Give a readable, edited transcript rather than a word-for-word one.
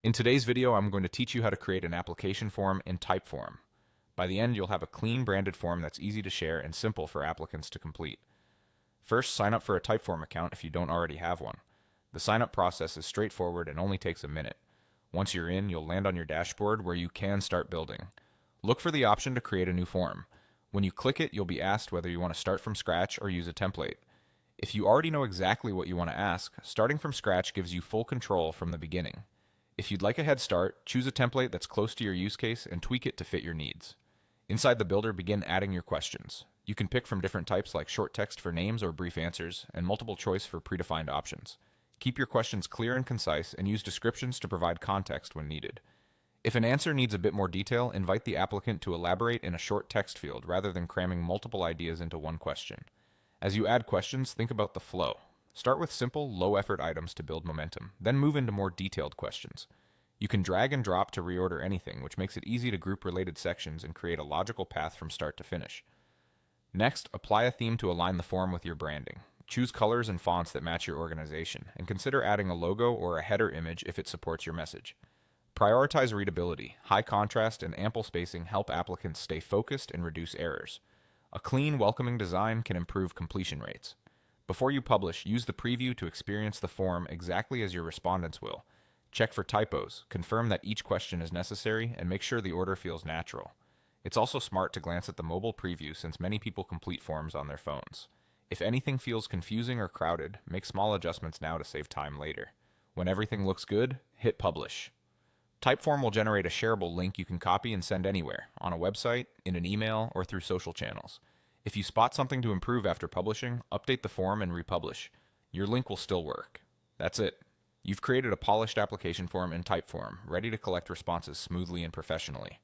In today's video, I'm going to teach you how to create an application form in Typeform. By the end, you'll have a clean branded form that's easy to share and simple for applicants to complete. First, sign up for a Typeform account if you don't already have one. The sign-up process is straightforward and only takes a minute. Once you're in, you'll land on your dashboard where you can start building. Look for the option to create a new form. When you click it, you'll be asked whether you want to start from scratch or use a template. If you already know exactly what you want to ask, starting from scratch gives you full control from the beginning. If you'd like a head start, choose a template that's close to your use case and tweak it to fit your needs. Inside the builder, begin adding your questions. You can pick from different types like short text for names or brief answers, and multiple choice for predefined options. Keep your questions clear and concise, and use descriptions to provide context when needed. If an answer needs a bit more detail, invite the applicant to elaborate in a short text field rather than cramming multiple ideas into one question. As you add questions, think about the flow. Start with simple, low-effort items to build momentum, then move into more detailed questions. You can drag and drop to reorder anything, which makes it easy to group related sections and create a logical path from start to finish. Next, apply a theme to align the form with your branding. Choose colors and fonts that match your organization, and consider adding a logo or a header image if it supports your message. Prioritize readability. High contrast and ample spacing help applicants stay focused and reduce errors. A clean, welcoming design can improve completion rates. Before you publish, use the preview to experience the form exactly as your respondents will. Check for typos, confirm that each question is necessary, and make sure the order feels natural. It's also smart to glance at the mobile preview since many people complete forms on their phones. If anything feels confusing or crowded, make small adjustments now to save time later. When everything looks good, hit publish. Typeform will generate a shareable link you can copy and send anywhere, on a website, in an email, or through social channels. If you spot something to improve after publishing, update the form and republish. Your link will still work. That's it. You've created a polished application form in Typeform, ready to collect responses smoothly and professionally.